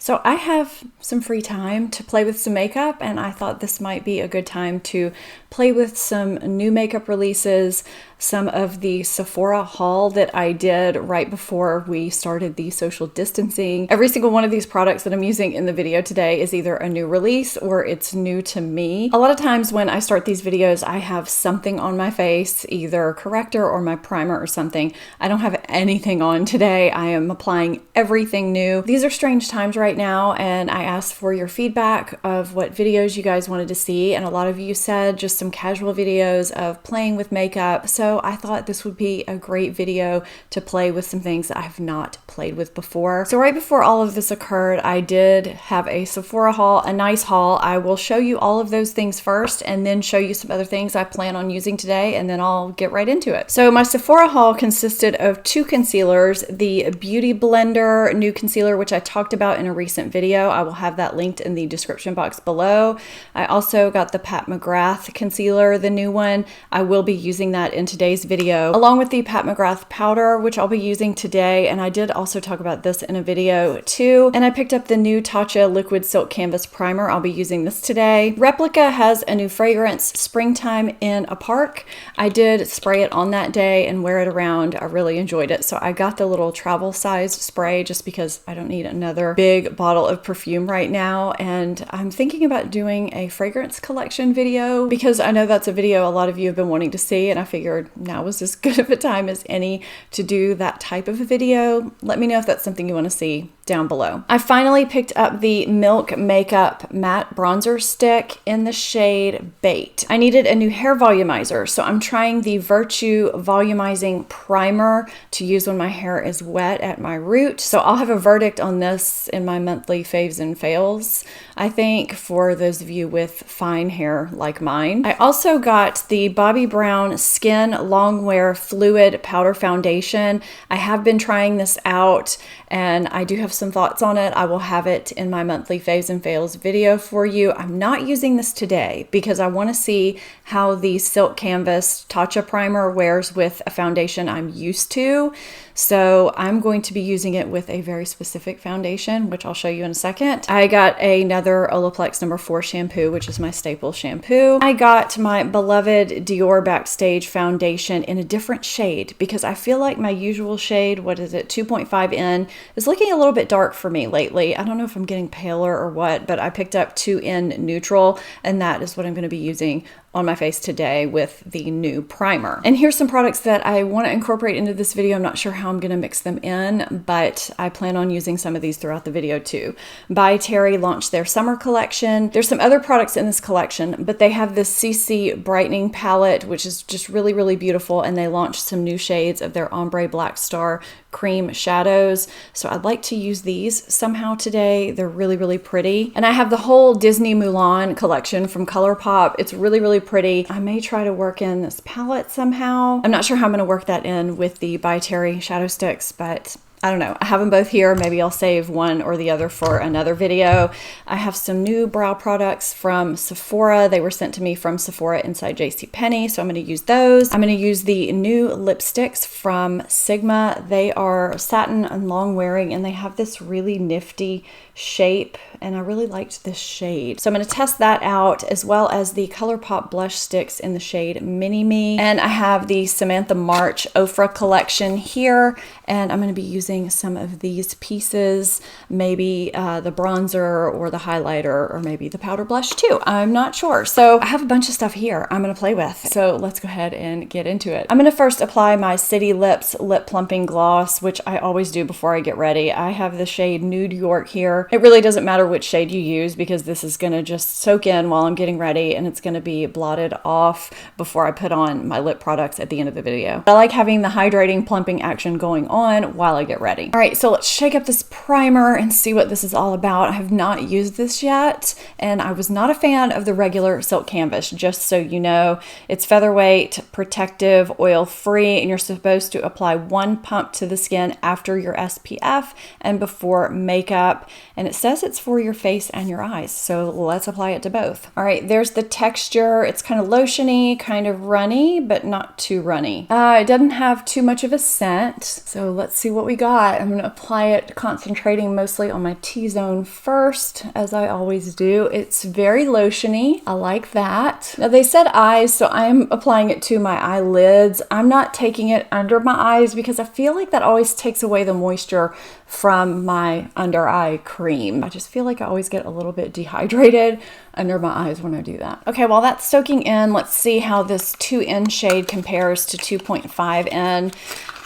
So I have some free time to play with some makeup, and I thought this might be a good time to play with some new makeup releases, some of the Sephora haul that I did right before we started the social distancing. Every single one of these products that I'm using in the video today is either a new release or it's new to me. A lot of times when I start these videos, I have something on my face, either corrector or my primer or something. I don't have anything on today. I am applying everything new. These are strange times right now, and I asked for your feedback of what videos you guys wanted to see, and a lot of you said just some casual videos of playing with makeup. So I thought this would be a great video to play with some things that I have not played with before. So right before all of this occurred, I did have a Sephora haul, a nice haul. I will show you all of those things first and then show you some other things I plan on using today, and then I'll get right into it. So my Sephora haul consisted of 2 concealers, the Beauty Blender new concealer, which I talked about in a recent video. I will have that linked in the description box below. I also got the Pat McGrath concealer, the new one. I will be using that in today's video, along with the Pat McGrath powder, which I'll be using today. And I did also talk about this in a video too. And I picked up the new Tatcha Liquid Silk Canvas Primer. I'll be using this today. Replica has a new fragrance, Springtime in a Park. I did spray it on that day and wear it around. I really enjoyed it. So I got the little travel size spray just because I don't need another big bottle of perfume right now. And I'm thinking about doing a fragrance collection video because I know that's a video a lot of you have been wanting to see, and I figured now was as good of a time as any to do that type of a video. Let me know if that's something you want to see down below. I finally picked up the Milk Makeup Matte Bronzer Stick in the shade Bait. I needed a new hair volumizer, so I'm trying the Virtue Volumizing Primer to use when my hair is wet at my root. So I'll have a verdict on this in my monthly faves and fails, I think, for those of you with fine hair like mine. I also got the Bobbi Brown Skin Longwear Fluid Powder Foundation. I have been trying this out and I do have some thoughts on it. I will have it in my monthly faves and fails video for you. I'm not using this today because I want to see how the Silk Canvas Tatcha Primer wears with a foundation I'm used to. So I'm going to be using it with a very specific foundation, which I'll show you in a second. I got another Olaplex No. 4 shampoo, which is my staple shampoo. I got my beloved Dior Backstage foundation in a different shade because I feel like my usual shade, what is it, 2.5N, is looking a little bit dark for me lately. I don't know if I'm getting paler or what, but I picked up 2N Neutral, and that is what I'm going to be using on my face today with the new primer. And here's some products that I want to incorporate into this video. I'm not sure how I'm going to mix them in, but I plan on using some of these throughout the video too. By Terry launched their summer collection. There's some other products in this collection, but they have this CC Brightening Palette, which is just really, really beautiful. And they launched some new shades of their Ombre Black Star cream shadows. So I'd like to use these somehow today. They're really, really pretty. And I have the whole Disney Mulan collection from ColourPop. It's really, really pretty. I may try to work in this palette somehow. I'm not sure how I'm going to work that in with the By Terry shadow sticks, but I don't know. I have them both here. Maybe I'll save one or the other for another video. I have some new brow products from Sephora. They were sent to me from Sephora inside JCPenney, so I'm going to use those. I'm going to use the new lipsticks from Sigma. They are satin and long wearing, and they have this really nifty shape, and I really liked this shade. So I'm going to test that out, as well as the ColourPop blush sticks in the shade Mini Me. And I have the Samantha March Ofra collection here, and I'm going to be using some of these pieces, maybe the bronzer or the highlighter, or maybe the powder blush too. I'm not sure. So I have a bunch of stuff here I'm going to play with. So let's go ahead and get into it. I'm going to first apply my City Lips Lip Plumping Gloss, which I always do before I get ready. I have the shade Nude York here. It really doesn't matter which shade you use because this is going to just soak in while I'm getting ready, and it's going to be blotted off before I put on my lip products at the end of the video. I like having the hydrating plumping action going on while I get ready. All right, so let's shake up this primer and see what this is all about. I have not used this yet, and I was not a fan of the regular Silk Canvas, just so you know. It's featherweight, protective, oil-free, and you're supposed to apply 1 pump to the skin after your SPF and before makeup. And it says it's for your face and your eyes, so let's apply it to both. All right, there's the texture. It's kind of lotiony, kind of runny, but not too runny. It doesn't have too much of a scent, so let's see what we got got. I'm going to apply it concentrating mostly on my T-zone first, as I always do. It's very lotiony. I like that. Now they said eyes, so I'm applying it to my eyelids. I'm not taking it under my eyes because I feel like that always takes away the moisture from my under eye cream. I just feel like I always get a little bit dehydrated under my eyes when I do that. Okay, while that's soaking in, let's see how this 2N shade compares to 2.5N.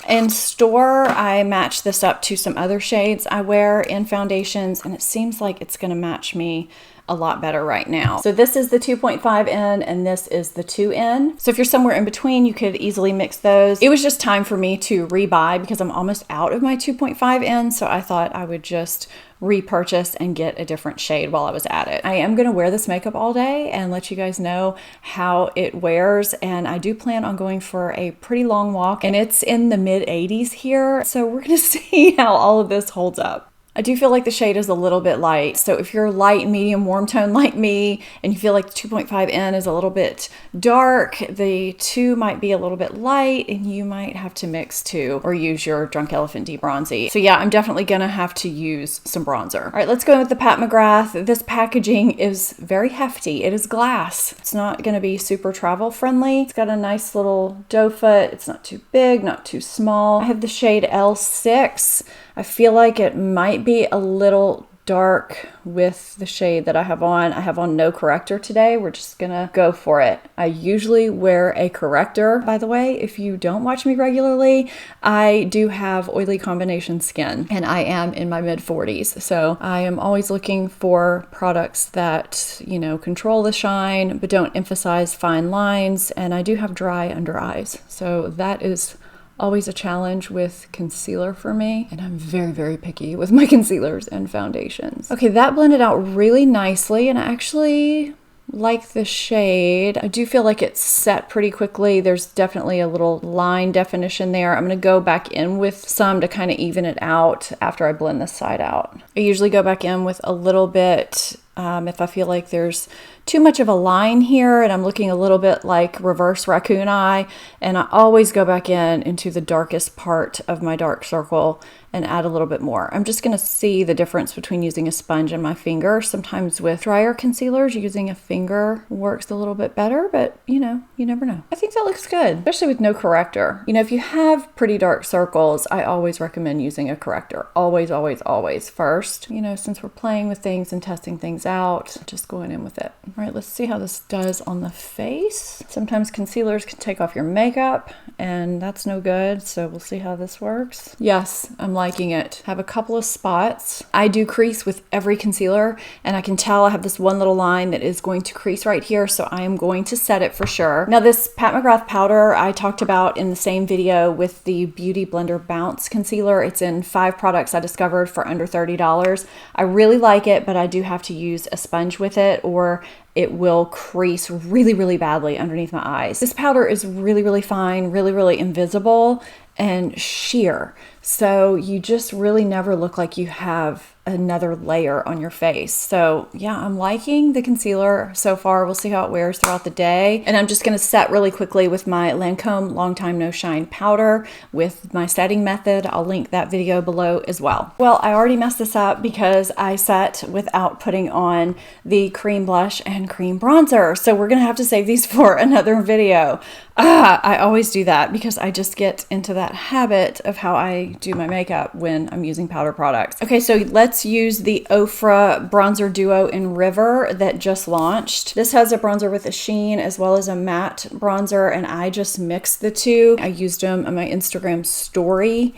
In store, I match this up to some other shades I wear in foundations, and it seems like it's gonna match me a lot better right now. So this is the 2.5N and this is the 2N. So if you're somewhere in between, you could easily mix those. It was just time for me to rebuy because I'm almost out of my 2.5N. So I thought I would just repurchase and get a different shade while I was at it. I am gonna wear this makeup all day and let you guys know how it wears. And I do plan on going for a pretty long walk, and it's in the mid 80s here. So we're gonna see how all of this holds up. I do feel like the shade is a little bit light. So if you're light, medium, warm tone like me, and you feel like the 2.5N is a little bit dark, the 2 might be a little bit light, and you might have to mix 2 or use your Drunk Elephant De-Bronzy. So yeah, I'm definitely gonna have to use some bronzer. All right, let's go with the Pat McGrath. This packaging is very hefty. It is glass. It's not gonna be super travel friendly. It's got a nice little doe foot. It's not too big, not too small. I have the shade L6. I feel like it might be a little dark with the shade that I have on. I have on no corrector today. We're just gonna go for it. I usually wear a corrector. By the way, if you don't watch me regularly, I do have oily combination skin and I am in my mid 40s. So I am always looking for products that, you know, control the shine, but don't emphasize fine lines. And I do have dry under eyes. So that is always a challenge with concealer for me, and I'm very, very picky with my concealers and foundations. Okay, that blended out really nicely, and I actually like the shade. I do feel like it's set pretty quickly. There's definitely a little line definition there. I'm gonna go back in with some to kind of even it out after I blend this side out. I usually go back in with a little bit if I feel like there's too much of a line here and I'm looking a little bit like reverse raccoon eye, and I always go back in into the darkest part of my dark circle and add a little bit more. I'm just gonna see the difference between using a sponge and my finger. Sometimes with drier concealers, using a finger works a little bit better, but you know, you never know. I think that looks good, especially with no corrector. You know, if you have pretty dark circles, I always recommend using a corrector. Always, always, always first. You know, since we're playing with things and testing things out, just going in with it. All right, let's see how this does on the face. Sometimes concealers can take off your makeup and that's no good. So we'll see how this works. Yes, I'm liking it. Have a couple of spots. I do crease with every concealer and I can tell I have this one little line that is going to crease right here. So I am going to set it for sure. Now this Pat McGrath powder I talked about in the same video with the Beauty Blender Bounce concealer. It's in 5 products I discovered for under $30. I really like it, but I do have to use a sponge with it or it will crease really, really badly underneath my eyes. This powder is really, really fine, really, really invisible and sheer. So you just really never look like you have another layer on your face. So yeah, I'm liking the concealer so far. We'll see how it wears throughout the day. And I'm just gonna set really quickly with my Lancome Long Time No Shine powder with my setting method. I'll link that video below as well. Well, I already messed this up because I set without putting on the cream blush and cream bronzer. So we're gonna have to save these for another video. I always do that because I just get into that habit of how I do my makeup when I'm using powder products. Okay, so let's use the Ofra Bronzer Duo in River that just launched. This has a bronzer with a sheen as well as a matte bronzer, and I just mixed the two. I used them on my Instagram story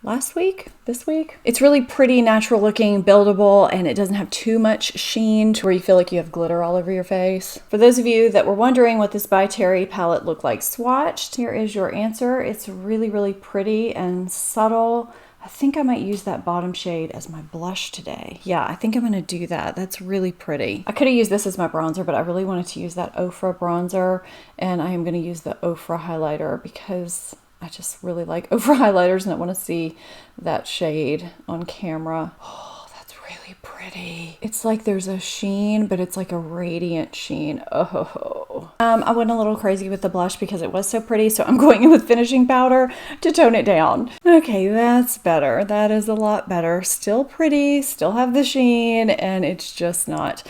this week. It's really pretty natural looking, buildable, and it doesn't have too much sheen to where you feel like you have glitter all over your face. For those of you that were wondering what this By Terry palette looked like swatched, here is your answer. It's really, really pretty and subtle. I think I might use that bottom shade as my blush today. Yeah, I think I'm gonna do that. That's really pretty. I could have used this as my bronzer, but I really wanted to use that Ofra bronzer, and I am gonna use the Ofra highlighter because I just really like Ofra highlighters and I want to see that shade on camera. Oh, that's really pretty. pretty. It's like there's a sheen, but it's like a radiant sheen. Oh. I went a little crazy with the blush because it was so pretty, so I'm going in with finishing powder to tone it down. Okay, that's better. That is a lot better. Still pretty, still have the sheen, and it's just not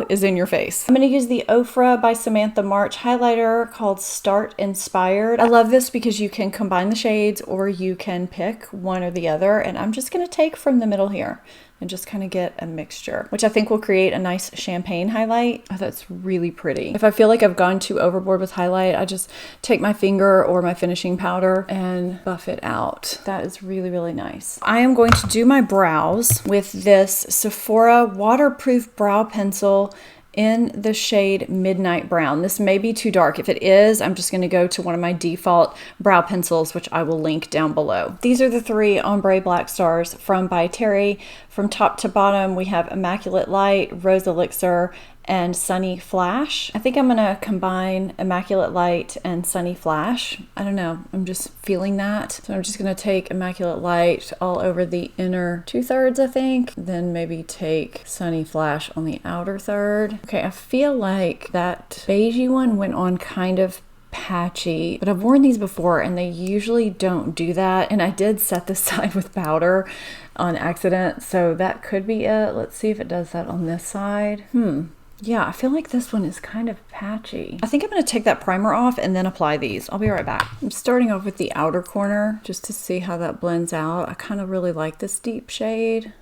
is in your face. I'm going to use the Ofra by Samantha March highlighter called Start Inspired. I love this because you can combine the shades or you can pick one or the other, and I'm just going to take from the middle here and just kind of get a mixture, which I think will create a nice champagne highlight. Oh, that's really pretty. If I feel like I've gone too overboard with highlight, I just take my finger or my finishing powder and buff it out. That is really, really nice. I am going to do my brows with this Sephora waterproof brow pencil in the shade Midnight Brown. This may be too dark. If it is, I'm just gonna go to one of my default brow pencils, which I will link down below. These are the 3 ombre black stars from By Terry. From top to bottom, we have Immaculate Light, Rose Elixir, and Sunny Flash. I think I'm gonna combine Immaculate Light and Sunny Flash. I don't know, I'm just feeling that. So I'm just gonna take Immaculate Light all over the inner 2/3, I think. Then maybe take Sunny Flash on the outer third. Okay, I feel like that beigey one went on kind of patchy, but I've worn these before and they usually don't do that. And I did set this side with powder on accident, so that could be it. Let's see if it does that on this side. Yeah, I feel like this one is kind of patchy. I think I'm going to take that primer off and then apply these. I'll be right back. I'm starting off with the outer corner just to see how that blends out. I kind of really like this deep shade.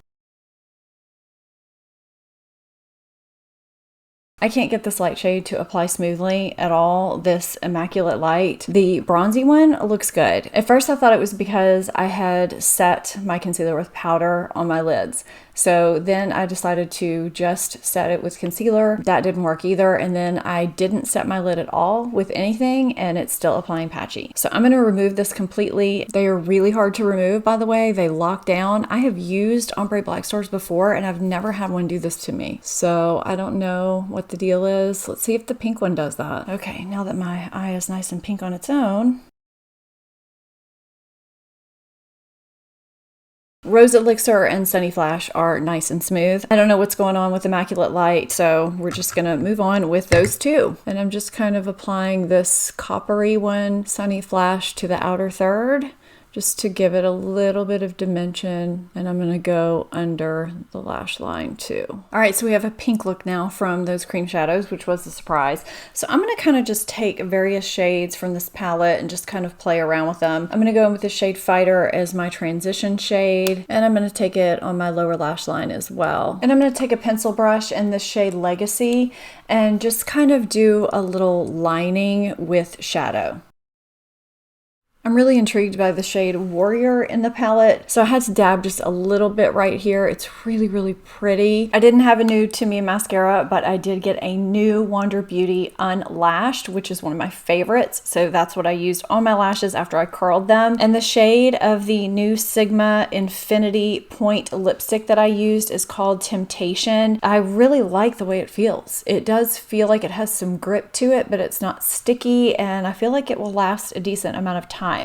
I can't get this light shade to apply smoothly at all, this Immaculate Light. The bronzy one looks good. At first I thought it was because I had set my concealer with powder on my lids. So then I decided to just set it with concealer. That didn't work either. And then I didn't set my lid at all with anything and it's still applying patchy. So I'm gonna remove this completely. They are really hard to remove, by the way. They lock down. I have used ombre black stars before and I've never had one do this to me. So I don't know what the deal is. Let's see if the pink one does that. Okay, now that my eye is nice and pink on its own, Rose Elixir and Sunny Flash are nice and smooth. I don't know what's going on with Immaculate Light, so we're just gonna move on with those 2. And I'm just kind of applying this coppery one, Sunny Flash, to the outer third, just to give it a little bit of dimension. And I'm gonna go under the lash line too. All right, so we have a pink look now from those cream shadows, which was a surprise. So I'm gonna kind of just take various shades from this palette and just kind of play around with them. I'm gonna go in with the shade Fighter as my transition shade, and I'm gonna take it on my lower lash line as well. And I'm gonna take a pencil brush in the shade Legacy and just kind of do a little lining with shadow. I'm really intrigued by the shade Warrior in the palette, so I had to dab just a little bit right here. It's really, really pretty. I didn't have a new To Me mascara, but I did get a new Wander Beauty Unlashed, which is one of my favorites. So that's what I used on my lashes after I curled them. And the shade of the new Sigma Infinity Point lipstick that I used is called Temptation. I really like the way it feels. It does feel like it has some grip to it, but it's not sticky, and I feel like it will last a decent amount of time.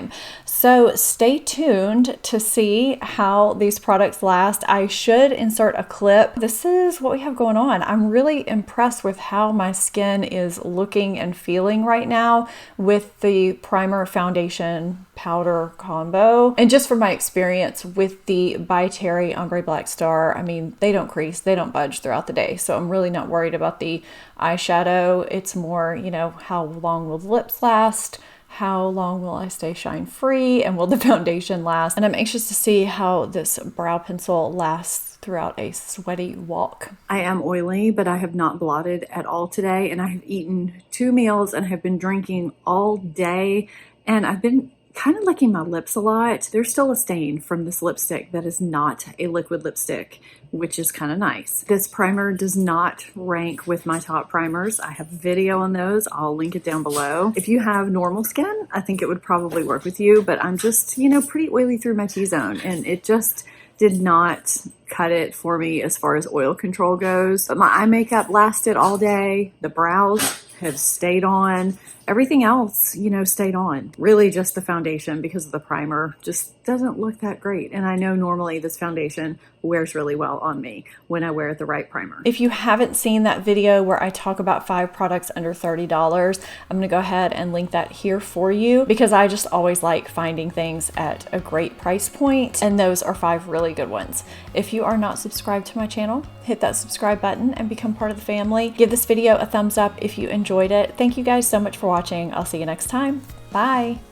So stay tuned to see how these products last. I should insert a clip. This is what we have going on. I'm really impressed with how my skin is looking and feeling right now with the primer foundation powder combo. And just from my experience with the By Terry Ombre Black Star, I mean, they don't crease, they don't budge throughout the day. So I'm really not worried about the eyeshadow. It's more, you know, how long will the lips last? How long will I stay shine free, and will the foundation last? And I'm anxious to see how this brow pencil lasts throughout a sweaty walk. I am oily, but I have not blotted at all today, and I have eaten 2 meals and have been drinking all day, and I've been kind of licking my lips a lot. There's still a stain from this lipstick that is not a liquid lipstick, which is kind of nice. This primer does not rank with my top primers. I have a video on those. I'll link it down below. If you have normal skin, I think it would probably work with you, but I'm just, you know, pretty oily through my T-zone, and it just did not cut it for me as far as oil control goes. But my eye makeup lasted all day. The brows have stayed on. everything else, you know, stayed on. Really just the foundation, because of the primer, just doesn't look that great. And I know normally this foundation wears really well on me when I wear the right primer. If you haven't seen that video where I talk about 5 products under $30, I'm gonna go ahead and link that here for you, because I just always like finding things at a great price point, and those are 5 really good ones. If you are not subscribed to my channel, hit that subscribe button and become part of the family. Give this video a thumbs up if you enjoyed it. Thank you guys so much for watching. I'll see you next time. Bye.